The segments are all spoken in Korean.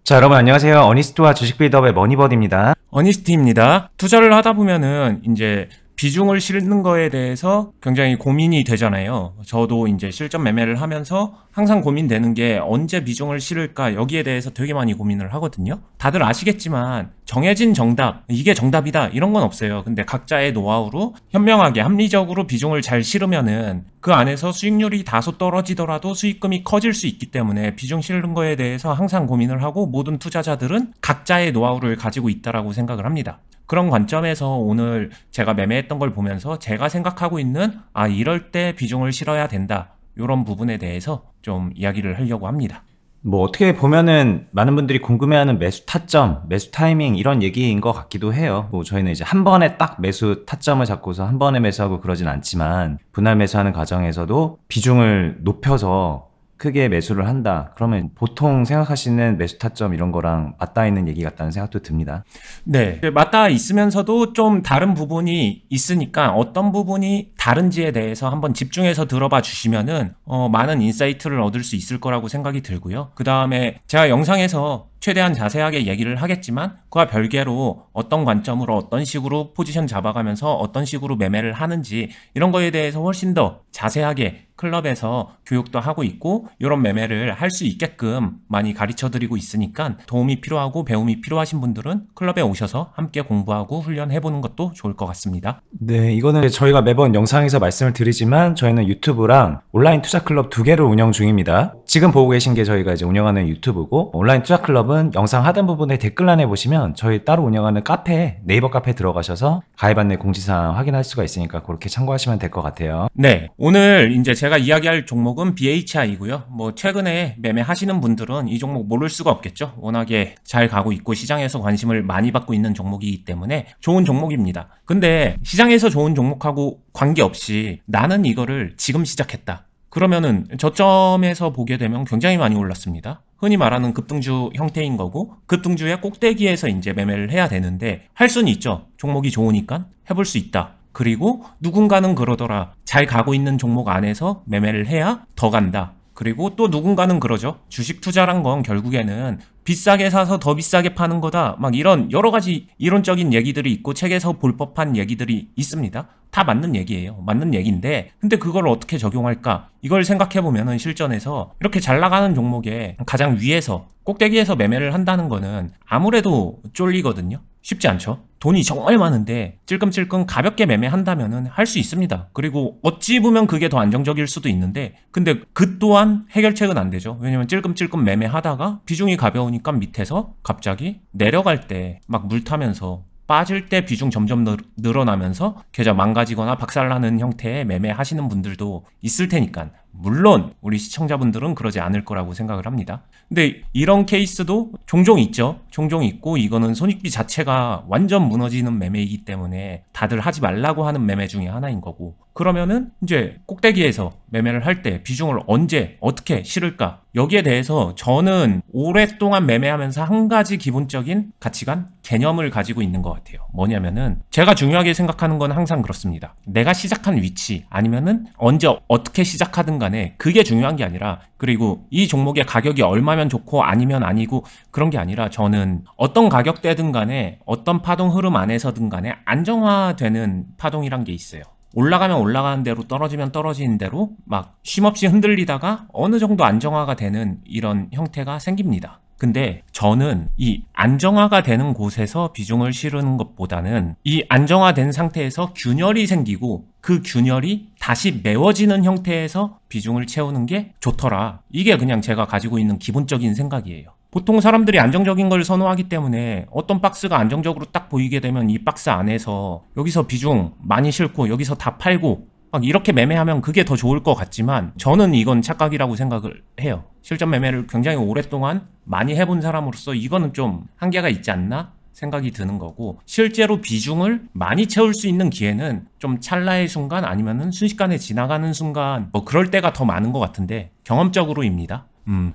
자, 여러분 안녕하세요. 어니스트와 주식 빌드업의 머니버디입니다. 어니스트입니다. 투자를 하다 보면은 이제 비중을 실는 거에 대해서 굉장히 고민이 되잖아요. 저도 이제 실전 매매를 하면서 항상 고민되는 게 언제 비중을 실을까, 여기에 대해서 되게 많이 고민을 하거든요. 다들 아시겠지만 정해진 정답, 이게 정답이다 이런 건 없어요. 근데 각자의 노하우로 현명하게 합리적으로 비중을 잘 실으면은 그 안에서 수익률이 다소 떨어지더라도 수익금이 커질 수 있기 때문에 비중 실는 거에 대해서 항상 고민을 하고, 모든 투자자들은 각자의 노하우를 가지고 있다라고 생각을 합니다. 그런 관점에서 오늘 제가 매매했던 걸 보면서 제가 생각하고 있는 이럴 때 비중을 실어야 된다, 이런 부분에 대해서 좀 이야기를 하려고 합니다. 뭐 어떻게 보면은 많은 분들이 궁금해하는 매수 타점, 매수 타이밍 이런 얘기인 것 같기도 해요. 뭐 저희는 이제 한 번에 딱 매수 타점을 잡고서 한 번에 매수하고 그러진 않지만, 분할 매수하는 과정에서도 비중을 높여서 크게 매수를 한다. 그러면 보통 생각하시는 매수 타점 이런 거랑 맞닿아 있는 얘기 같다는 생각도 듭니다. 네, 맞닿아 있으면서도 좀 다른 부분이 있으니까 어떤 부분이 다른지에 대해서 한번 집중해서 들어봐 주시면은 많은 인사이트를 얻을 수 있을 거라고 생각이 들고요. 그 다음에 제가 영상에서 최대한 자세하게 얘기를 하겠지만, 그와 별개로 어떤 관점으로 어떤 식으로 포지션 잡아가면서 어떤 식으로 매매를 하는지 이런 거에 대해서 훨씬 더 자세하게 클럽에서 교육도 하고 있고, 이런 매매를 할 수 있게끔 많이 가르쳐 드리고 있으니까 도움이 필요하고 배움이 필요하신 분들은 클럽에 오셔서 함께 공부하고 훈련해보는 것도 좋을 것 같습니다. 네, 이거는 저희가 매번 영상에서 말씀을 드리지만 저희는 유튜브랑 온라인 투자 클럽 두 개를 운영 중입니다. 지금 보고 계신 게 저희가 이제 운영하는 유튜브고, 온라인 투자 클럽은 영상 하단 부분에 댓글란에 보시면 저희 따로 운영하는 카페, 네이버 카페 들어가셔서 가입 안내 공지사항 확인할 수가 있으니까 그렇게 참고하시면 될 것 같아요. 네, 오늘 이제 제가 이야기할 종목은 BHI고요. 뭐 최근에 매매하시는 분들은 이 종목 모를 수가 없겠죠. 워낙에 잘 가고 있고 시장에서 관심을 많이 받고 있는 종목이기 때문에 좋은 종목입니다. 근데 시장에서 좋은 종목하고 관계없이 나는 이거를 지금 시작했다, 그러면은 저점에서 보게 되면 굉장히 많이 올랐습니다. 흔히 말하는 급등주 형태인 거고, 급등주의 꼭대기에서 이제 매매를 해야 되는데 할 수는 있죠. 종목이 좋으니까 해볼 수 있다. 그리고 누군가는 그러더라, 잘 가고 있는 종목 안에서 매매를 해야 더 간다. 그리고 또 누군가는 그러죠. 주식 투자란 건 결국에는 비싸게 사서 더 비싸게 파는 거다, 막 이런 여러 가지 이론적인 얘기들이 있고 책에서 볼 법한 얘기들이 있습니다. 다 맞는 얘기예요. 맞는 얘기인데, 근데 그걸 어떻게 적용할까, 이걸 생각해보면은 실전에서 이렇게 잘 나가는 종목에 가장 위에서 꼭대기에서 매매를 한다는 거는 아무래도 쫄리거든요. 쉽지 않죠. 돈이 정말 많은데 찔끔찔끔 가볍게 매매한다면은 할 수 있습니다. 그리고 어찌 보면 그게 더 안정적일 수도 있는데, 근데 그 또한 해결책은 안 되죠. 왜냐면 찔끔찔끔 매매하다가 비중이 가벼우니까 밑에서 갑자기 내려갈 때 막 물 타면서, 빠질 때 비중 점점 늘어나면서 계좌 망가지거나 박살나는 형태의 매매하시는 분들도 있을 테니까, 물론 우리 시청자분들은 그러지 않을 거라고 생각을 합니다. 근데 이런 케이스도 종종 있죠. 종종 있고, 이거는 손익비 자체가 완전 무너지는 매매이기 때문에 다들 하지 말라고 하는 매매 중에 하나인 거고, 그러면은 이제 꼭대기에서 매매를 할 때 비중을 언제 어떻게 실을까, 여기에 대해서 저는 오랫동안 매매하면서 한 가지 기본적인 가치관, 개념을 가지고 있는 것 같아요. 뭐냐면은 제가 중요하게 생각하는 건 항상 그렇습니다. 내가 시작한 위치, 아니면은 언제 어떻게 시작하든 간에 그게 중요한 게 아니라, 그리고 이 종목의 가격이 얼마면 좋고 아니면 아니고 그런 게 아니라, 저는 어떤 가격대든 간에 어떤 파동 흐름 안에서든 간에 안정화되는 파동이란 게 있어요. 올라가면 올라가는 대로, 떨어지면 떨어지는 대로 막 쉼없이 흔들리다가 어느 정도 안정화가 되는 이런 형태가 생깁니다. 근데 저는 이 안정화가 되는 곳에서 비중을 실은 것보다는 이 안정화된 상태에서 균열이 생기고 그 균열이 다시 메워지는 형태에서 비중을 채우는 게 좋더라. 이게 그냥 제가 가지고 있는 기본적인 생각이에요. 보통 사람들이 안정적인 걸 선호하기 때문에 어떤 박스가 안정적으로 딱 보이게 되면 이 박스 안에서 여기서 비중 많이 실고 여기서 다 팔고 막 이렇게 매매하면 그게 더 좋을 것 같지만, 저는 이건 착각이라고 생각을 해요. 실전 매매를 굉장히 오랫동안 많이 해본 사람으로서 이거는 좀 한계가 있지 않나 생각이 드는 거고, 실제로 비중을 많이 채울 수 있는 기회는 좀 찰나의 순간, 아니면은 순식간에 지나가는 순간, 뭐 그럴 때가 더 많은 것 같은데, 경험적으로입니다.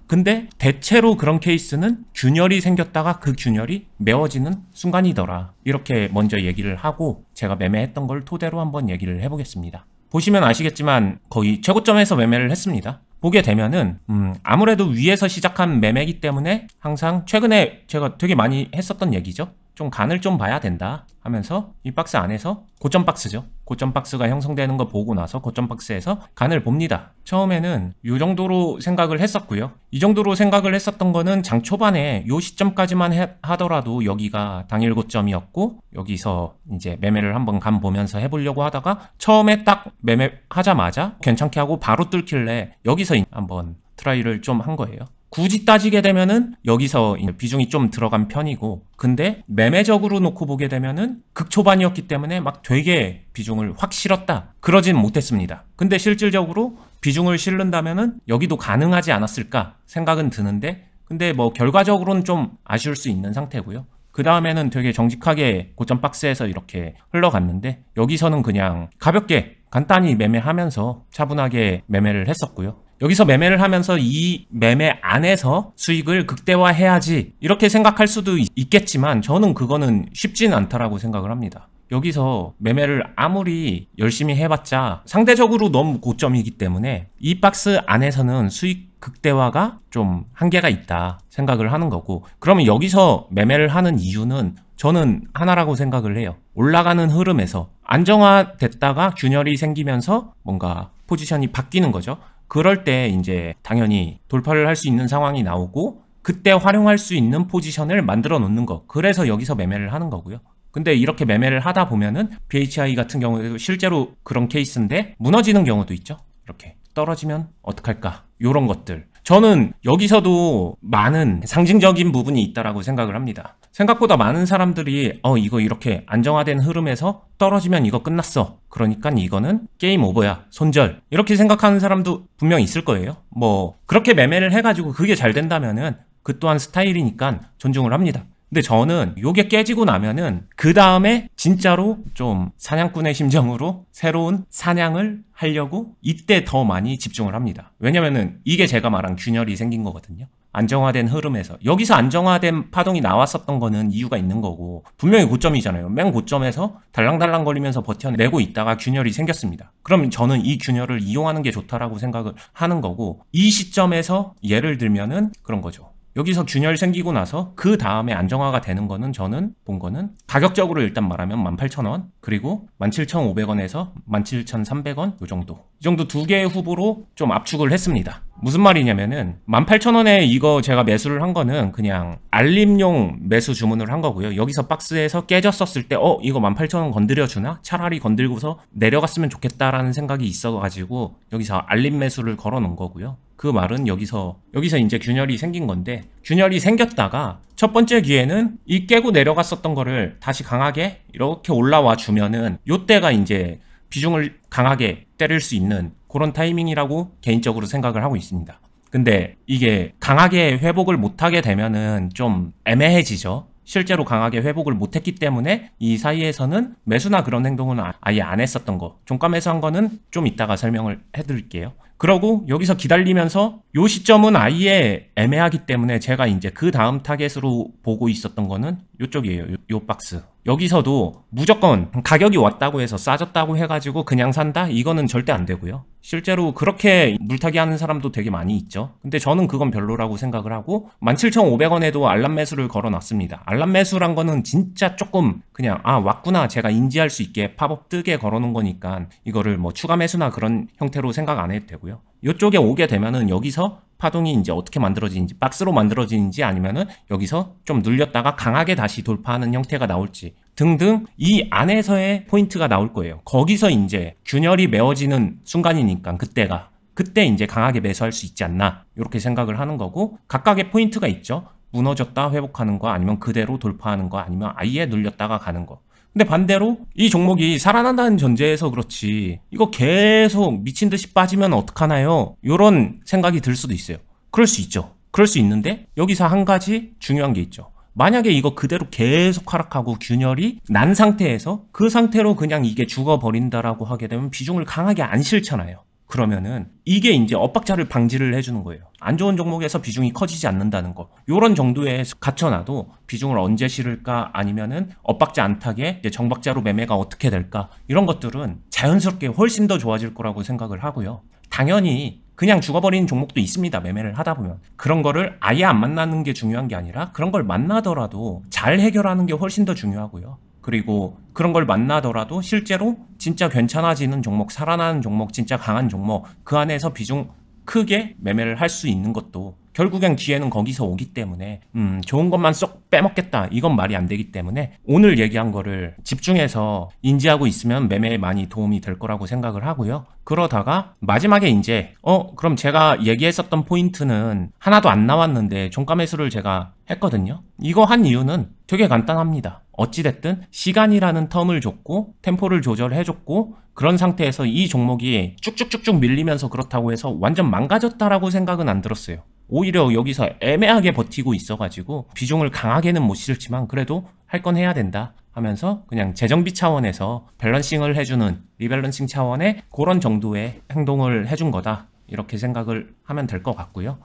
근데 대체로 그런 케이스는 균열이 생겼다가 그 균열이 메워지는 순간이더라, 이렇게 먼저 얘기를 하고 제가 매매했던 걸 토대로 한번 얘기를 해보겠습니다. 보시면 아시겠지만 거의 최고점에서 매매를 했습니다. 보게 되면은 아무래도 위에서 시작한 매매이기 때문에 항상 최근에 제가 되게 많이 했었던 얘기죠. 좀 간을 좀 봐야 된다 하면서 이 박스 안에서 고점 박스죠. 고점 박스가 형성되는 거 보고 나서 고점 박스에서 간을 봅니다. 처음에는 이 정도로 생각을 했었고요. 이 정도로 생각을 했었던 거는 장 초반에 이 시점까지만 하더라도 여기가 당일 고점이었고 여기서 이제 매매를 한번 간 보면서 해보려고 하다가 처음에 딱 매매하자마자 괜찮게 하고 바로 뚫길래 여기서 한번 트라이를 좀 한 거예요. 굳이 따지게 되면은 여기서 비중이 좀 들어간 편이고, 근데 매매적으로 놓고 보게 되면은 극초반이었기 때문에 막 되게 비중을 확 실었다 그러진 못했습니다. 근데 실질적으로 비중을 실른다면은 여기도 가능하지 않았을까 생각은 드는데, 근데 뭐 결과적으로는 좀 아쉬울 수 있는 상태고요. 그 다음에는 되게 정직하게 고점 박스에서 이렇게 흘러갔는데 여기서는 그냥 가볍게 간단히 매매하면서 차분하게 매매를 했었고요. 여기서 매매를 하면서 이 매매 안에서 수익을 극대화해야지 이렇게 생각할 수도 있겠지만 저는 그거는 쉽지는 않다라고 생각을 합니다. 여기서 매매를 아무리 열심히 해봤자 상대적으로 너무 고점이기 때문에 이 박스 안에서는 수익 극대화가 좀 한계가 있다 생각을 하는 거고, 그러면 여기서 매매를 하는 이유는 저는 하나라고 생각을 해요. 올라가는 흐름에서 안정화됐다가 균열이 생기면서 뭔가 포지션이 바뀌는 거죠. 그럴 때 이제 당연히 돌파를 할 수 있는 상황이 나오고 그때 활용할 수 있는 포지션을 만들어 놓는 거. 그래서 여기서 매매를 하는 거고요. 근데 이렇게 매매를 하다 보면은 BHI 같은 경우에도 실제로 그런 케이스인데 무너지는 경우도 있죠. 이렇게 떨어지면 어떡할까? 요런 것들. 저는 여기서도 많은 상징적인 부분이 있다라고 생각을 합니다. 생각보다 많은 사람들이 이거 이렇게 안정화된 흐름에서 떨어지면 이거 끝났어. 그러니까 이거는 게임 오버야. 손절. 이렇게 생각하는 사람도 분명 있을 거예요. 뭐 그렇게 매매를 해가지고 그게 잘 된다면은 그 또한 스타일이니까 존중을 합니다. 근데 저는 요게 깨지고 나면은 그 다음에 진짜로 좀 사냥꾼의 심정으로 새로운 사냥을 하려고 이때 더 많이 집중을 합니다. 왜냐면은 이게 제가 말한 균열이 생긴 거거든요. 안정화된 흐름에서 여기서 안정화된 파동이 나왔었던 거는 이유가 있는 거고 분명히 고점이잖아요. 맨 고점에서 달랑달랑 거리면서 버텨내고 있다가 균열이 생겼습니다. 그럼 저는 이 균열을 이용하는 게 좋다라고 생각을 하는 거고, 이 시점에서 예를 들면은 그런 거죠. 여기서 균열 생기고 나서 그 다음에 안정화가 되는 거는 저는 본 거는 가격적으로 일단 말하면 18,000원 그리고 17,500원에서 17,300원 요 정도. 이 정도 두 개의 후보로 좀 압축을 했습니다. 무슨 말이냐면은 18,000원에 이거 제가 매수를 한 거는 그냥 알림용 매수 주문을 한 거고요. 여기서 박스에서 깨졌었을 때 이거 18,000원 건드려주나? 차라리 건들고서 내려갔으면 좋겠다라는 생각이 있어가지고 여기서 알림 매수를 걸어 놓은 거고요. 그 말은 여기서 이제 균열이 생긴 건데, 균열이 생겼다가 첫 번째 기회는 이 깨고 내려갔었던 거를 다시 강하게 이렇게 올라와 주면은 요때가 이제 비중을 강하게 때릴 수 있는 그런 타이밍이라고 개인적으로 생각을 하고 있습니다. 근데 이게 강하게 회복을 못하게 되면은 좀 애매해지죠. 실제로 강하게 회복을 못했기 때문에 이 사이에서는 매수나 그런 행동은 아예 안 했었던 거, 종가 매수한 거는 좀 이따가 설명을 해드릴게요. 그러고 여기서 기다리면서 요 시점은 아예 애매하기 때문에 제가 이제 그 다음 타겟으로 보고 있었던 거는 요쪽이에요. 요 박스. 여기서도 무조건 가격이 왔다고 해서 싸졌다고 해가지고 그냥 산다? 이거는 절대 안 되고요. 실제로 그렇게 물타기 하는 사람도 되게 많이 있죠. 근데 저는 그건 별로라고 생각을 하고 17,500원에도 알람 매수를 걸어놨습니다. 알람 매수란 거는 진짜 조금 그냥 왔구나 제가 인지할 수 있게 팝업 뜨게 걸어놓은 거니까 이거를 뭐 추가 매수나 그런 형태로 생각 안 해도 되고요. 이쪽에 오게 되면은 여기서 파동이 이제 어떻게 만들어지는지, 박스로 만들어지는지 아니면은 여기서 좀 눌렸다가 강하게 다시 돌파하는 형태가 나올지 등등 이 안에서의 포인트가 나올 거예요. 거기서 이제 균열이 메워지는 순간이니까 그때 이제 강하게 매수할 수 있지 않나 이렇게 생각을 하는 거고, 각각의 포인트가 있죠. 무너졌다 회복하는 거, 아니면 그대로 돌파하는 거, 아니면 아예 눌렸다가 가는 거. 근데 반대로 이 종목이 살아난다는 전제에서 그렇지 이거 계속 미친 듯이 빠지면 어떡하나요? 이런 생각이 들 수도 있어요. 그럴 수 있죠. 그럴 수 있는데 여기서 한 가지 중요한 게 있죠. 만약에 이거 그대로 계속 하락하고 균열이 난 상태에서 그 상태로 그냥 이게 죽어버린다라고 하게 되면 비중을 강하게 안 실잖아요. 그러면은 이게 이제 엇박자를 방지를 해주는 거예요. 안 좋은 종목에서 비중이 커지지 않는다는 거. 요런 정도에 갇혀놔도 비중을 언제 실을까, 아니면은 엇박자 안 타게 이제 정박자로 매매가 어떻게 될까, 이런 것들은 자연스럽게 훨씬 더 좋아질 거라고 생각을 하고요. 당연히 그냥 죽어버리는 종목도 있습니다. 매매를 하다 보면. 그런 거를 아예 안 만나는 게 중요한 게 아니라 그런 걸 만나더라도 잘 해결하는 게 훨씬 더 중요하고요. 그리고 그런 걸 만나더라도 실제로 진짜 괜찮아지는 종목, 살아나는 종목, 진짜 강한 종목, 그 안에서 비중 크게 매매를 할 수 있는 것도 결국엔 기회는 거기서 오기 때문에 좋은 것만 쏙 빼먹겠다 이건 말이 안 되기 때문에 오늘 얘기한 거를 집중해서 인지하고 있으면 매매에 많이 도움이 될 거라고 생각을 하고요. 그러다가 마지막에 이제 그럼 제가 얘기했었던 포인트는 하나도 안 나왔는데 종가 매수를 제가 했거든요. 이거 한 이유는 되게 간단합니다. 어찌됐든 시간이라는 텀을 줬고 템포를 조절해줬고 그런 상태에서 이 종목이 쭉쭉쭉쭉 밀리면서 그렇다고 해서 완전 망가졌다라고 생각은 안 들었어요. 오히려 여기서 애매하게 버티고 있어가지고 비중을 강하게는 못 실지만 그래도 할 건 해야 된다 하면서 그냥 재정비 차원에서 밸런싱을 해주는 리밸런싱 차원의 그런 정도의 행동을 해준 거다 이렇게 생각을 하면 될 것 같고요.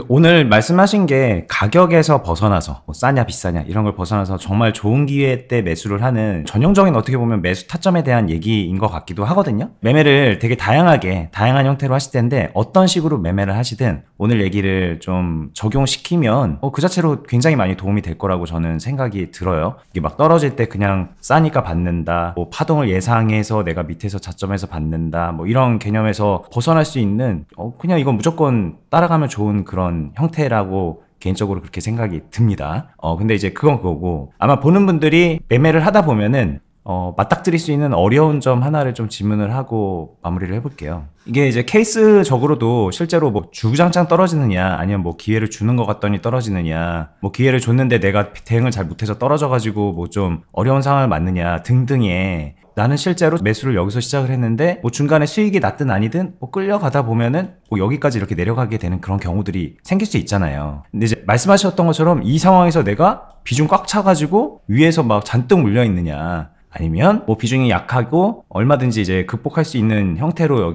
오늘 말씀하신 게 가격에서 벗어나서 뭐 싸냐 비싸냐 이런 걸 벗어나서 정말 좋은 기회 때 매수를 하는 전형적인 어떻게 보면 매수 타점에 대한 얘기인 것 같기도 하거든요. 매매를 되게 다양한 형태로 하실 텐데 어떤 식으로 매매를 하시든 오늘 얘기를 좀 적용시키면 그 자체로 굉장히 많이 도움이 될 거라고 저는 생각이 들어요. 이게 막 떨어질 때 그냥 싸니까 받는다, 뭐 파동을 예상해서 내가 밑에서 자점에서 받는다, 뭐 이런 개념에서 벗어날 수 있는 그냥 이건 무조건 따라가면 좋은 그런 형태라고 개인적으로 그렇게 생각이 듭니다. 근데 이제 그건 그거고 아마 보는 분들이 매매를 하다 보면은 맞닥뜨릴 수 있는 어려운 점 하나를 좀 질문을 하고 마무리를 해볼게요. 이게 이제 케이스적으로도 실제로 뭐 주구장창 떨어지느냐 아니면 뭐 기회를 주는 것 같더니 떨어지느냐 뭐 기회를 줬는데 내가 대응을 잘 못해서 떨어져가지고 뭐 좀 어려운 상황을 맞느냐 등등의 나는 실제로 매수를 여기서 시작을 했는데 뭐 중간에 수익이 났든 아니든 뭐 끌려가다 보면은 뭐 여기까지 이렇게 내려가게 되는 그런 경우들이 생길 수 있잖아요. 근데 이제 말씀하셨던 것처럼 이 상황에서 내가 비중 꽉 차가지고 위에서 막 잔뜩 물려 있느냐 아니면 뭐 비중이 약하고 얼마든지 이제 극복할 수 있는 형태로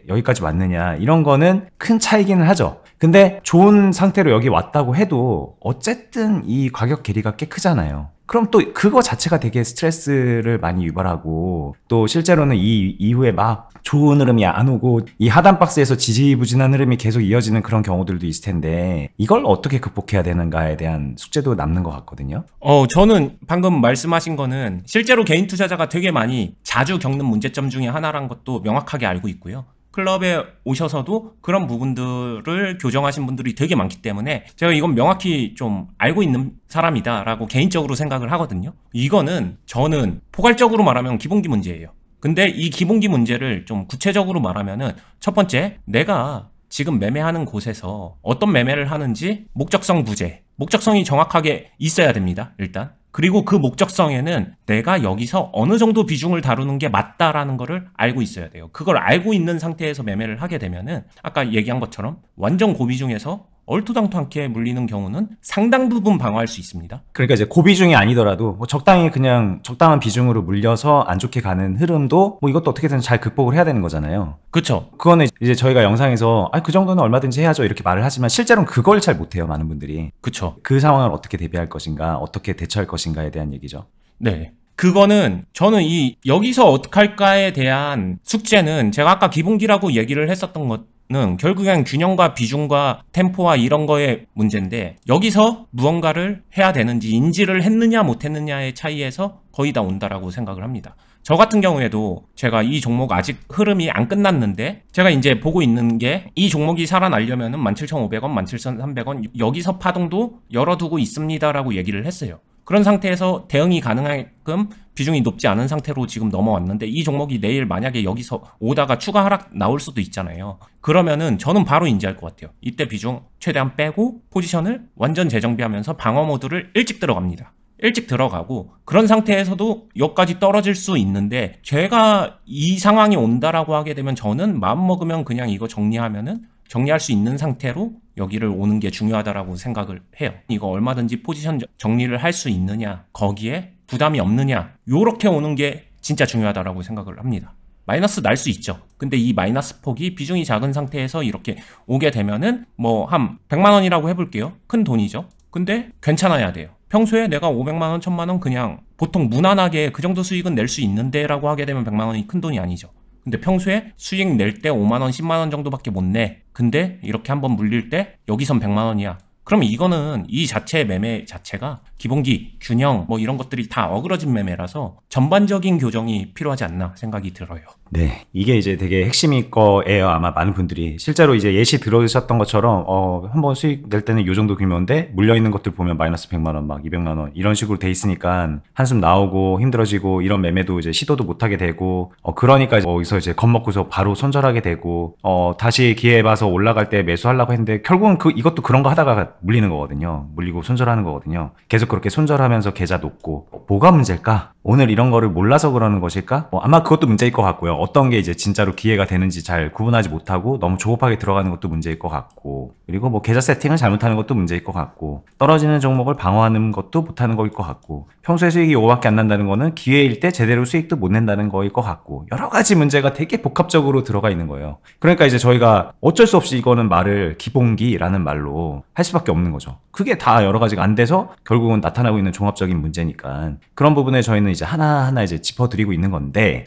여기까지 왔느냐 이런 거는 큰 차이기는 하죠. 근데 좋은 상태로 여기 왔다고 해도 어쨌든 이 가격 괴리가 꽤 크잖아요. 그럼 또 그거 자체가 되게 스트레스를 많이 유발하고 또 실제로는 이 이후에 막 좋은 흐름이 안 오고 이 하단 박스에서 지지부진한 흐름이 계속 이어지는 그런 경우들도 있을 텐데 이걸 어떻게 극복해야 되는가에 대한 숙제도 남는 것 같거든요. 저는 방금 말씀하신 거는 실제로 개인 투자자가 되게 많이 자주 겪는 문제점 중에 하나란 것도 명확하게 알고 있고요. 클럽에 오셔서도 그런 부분들을 교정하신 분들이 되게 많기 때문에 제가 이건 명확히 좀 알고 있는 사람이다라고 개인적으로 생각을 하거든요. 이거는 저는 포괄적으로 말하면 기본기 문제예요. 근데 이 기본기 문제를 좀 구체적으로 말하면은 첫 번째, 내가 지금 매매하는 곳에서 어떤 매매를 하는지 목적성 부재, 목적성이 정확하게 있어야 됩니다. 일단. 그리고 그 목적성에는 내가 여기서 어느 정도 비중을 다루는 게 맞다라는 거를 알고 있어야 돼요. 그걸 알고 있는 상태에서 매매를 하게 되면은 아까 얘기한 것처럼 완전 고비중에서 얼토당토않게 물리는 경우는 상당 부분 방어할 수 있습니다. 그러니까 이제 고비중이 아니더라도 뭐 적당히 그냥 적당한 비중으로 물려서 안 좋게 가는 흐름도 뭐 이것도 어떻게든 잘 극복을 해야 되는 거잖아요. 그렇죠. 그거는 이제 저희가 영상에서 그 정도는 얼마든지 해야죠 이렇게 말을 하지만 실제로는 그걸 잘 못해요. 많은 분들이. 그렇죠. 그 상황을 어떻게 대비할 것인가 어떻게 대처할 것인가에 대한 얘기죠. 네. 그거는 저는 여기서 어떻게 할까에 대한 숙제는 제가 아까 기본기라고 얘기를 했었던 것은 결국엔 균형과 비중과 템포와 이런 거의 문제인데 여기서 무언가를 해야 되는지 인지를 했느냐 못했느냐의 차이에서 거의 다 온다라고 생각을 합니다. 저 같은 경우에도 제가 이 종목 아직 흐름이 안 끝났는데 제가 이제 보고 있는 게 이 종목이 살아나려면은 17,500원, 17,300원 여기서 파동도 열어두고 있습니다라고 얘기를 했어요. 그런 상태에서 대응이 가능하게끔 비중이 높지 않은 상태로 지금 넘어왔는데 이 종목이 내일 만약에 여기서 오다가 추가 하락 나올 수도 있잖아요. 그러면은 저는 바로 인지할 것 같아요. 이때 비중 최대한 빼고 포지션을 완전 재정비하면서 방어 모드를 일찍 들어갑니다. 일찍 들어가고 그런 상태에서도 여기까지 떨어질 수 있는데 제가 이 상황이 온다라고 하게 되면 저는 마음먹으면 그냥 이거 정리할 수 있는 상태로 여기를 오는 게 중요하다라고 생각을 해요. 이거 얼마든지 포지션 정리를 할 수 있느냐, 거기에 부담이 없느냐, 요렇게 오는 게 진짜 중요하다라고 생각을 합니다. 마이너스 날 수 있죠. 근데 이 마이너스 폭이 비중이 작은 상태에서 이렇게 오게 되면은 뭐 한 100만 원이라고 해볼게요. 큰 돈이죠. 근데 괜찮아야 돼요. 평소에 내가 500만 원, 1000만 원 그냥 보통 무난하게 그 정도 수익은 낼 수 있는데 라고 하게 되면 100만 원이 큰 돈이 아니죠. 근데 평소에 수익 낼 때 5만 원, 10만 원 정도밖에 못 내. 근데 이렇게 한번 물릴 때 여기선 100만 원이야. 그럼 이거는 이 자체의 매매 자체가 기본기, 균형 뭐 이런 것들이 다 어그러진 매매라서 전반적인 교정이 필요하지 않나 생각이 들어요. 네, 이게 이제 되게 핵심일 거예요. 아마 많은 분들이 실제로 이제 예시 들으셨던 것처럼 한번 수익 낼 때는 이 정도 규모인데 물려 있는 것들 보면 마이너스 100만 원, 막 200만 원 이런 식으로 돼 있으니까 한숨 나오고 힘들어지고 이런 매매도 이제 시도도 못 하게 되고 그러니까 여기서 이제 겁먹고서 바로 손절하게 되고 다시 기회 봐서 올라갈 때 매수하려고 했는데 결국은 이것도 그런 거 하다가 물리는 거거든요. 물리고 손절하는 거거든요. 계속 그렇게 손절하면서 계좌 놓고 뭐가 문제일까? 오늘 이런 거를 몰라서 그러는 것일까? 아마 그것도 문제일 것 같고요. 어떤 게 이제 진짜로 기회가 되는지 잘 구분하지 못하고 너무 조급하게 들어가는 것도 문제일 것 같고, 그리고 뭐 계좌 세팅을 잘못하는 것도 문제일 것 같고, 떨어지는 종목을 방어하는 것도 못하는 거일 것 같고, 평소에 수익이 5밖에 안 난다는 거는 기회일 때 제대로 수익도 못 낸다는 거일 것 같고, 여러 가지 문제가 되게 복합적으로 들어가 있는 거예요. 그러니까 이제 저희가 어쩔 수 없이 이거는 말을 기본기라는 말로 할 수밖에 없는 거죠. 그게 다 여러 가지가 안 돼서 결국은 나타나고 있는 종합적인 문제니까 그런 부분에 저희는 이제 하나하나 이제 짚어드리고 있는 건데,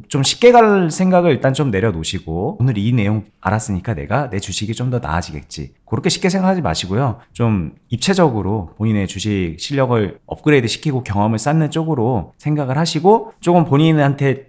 좀 쉽게 갈 생각을 일단 좀 내려놓으시고, 오늘 이 내용 알았으니까 내가 내 주식이 좀 더 나아지겠지, 그렇게 쉽게 생각하지 마시고요. 좀 입체적으로 본인의 주식 실력을 업그레이드 시키고 경험을 쌓는 쪽으로 생각을 하시고, 조금 본인한테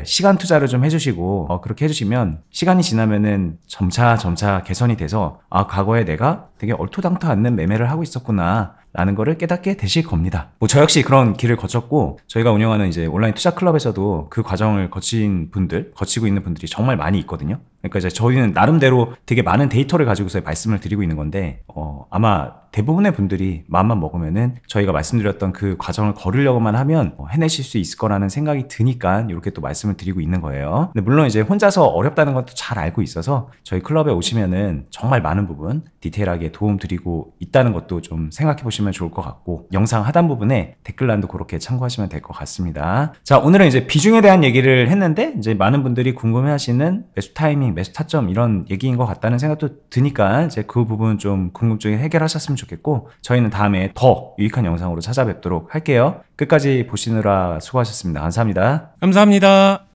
시간 투자를 좀 해주시고, 그렇게 해주시면 시간이 지나면은 점차 개선이 돼서 과거에 내가 되게 얼토당토 않는 매매를 하고 있었구나 라는 거를 깨닫게 되실 겁니다. 저 역시 그런 길을 거쳤고, 저희가 운영하는 이제 온라인 투자 클럽에서도 그 과정을 거치고 있는 분들이 정말 많이 있거든요. 그러니까 이제 저희는 나름대로 되게 많은 데이터를 가지고서 말씀을 드리고 있는 건데, 아마 대부분의 분들이 마음만 먹으면은 저희가 말씀드렸던 그 과정을 걸으려고만 하면 해내실 수 있을 거라는 생각이 드니까 이렇게 또 말씀을 드리고 있는 거예요. 근데 물론 이제 혼자서 어렵다는 것도 잘 알고 있어서 저희 클럽에 오시면은 정말 많은 부분 디테일하게 도움 드리고 있다는 것도 좀 생각해 보시면 좋을 것 같고, 영상 하단 부분에 댓글란도 그렇게 참고하시면 될 것 같습니다. 자, 오늘은 이제 비중에 대한 얘기를 했는데, 이제 많은 분들이 궁금해 하시는 매수 타이밍, 매수 타점 이런 얘기인 것 같다는 생각도 드니까 이제 그 부분 좀 궁금증이 해결하셨으면 좋겠고, 저희는 다음에 더 유익한 영상으로 찾아뵙도록 할게요. 끝까지 보시느라 수고하셨습니다. 감사합니다. 감사합니다.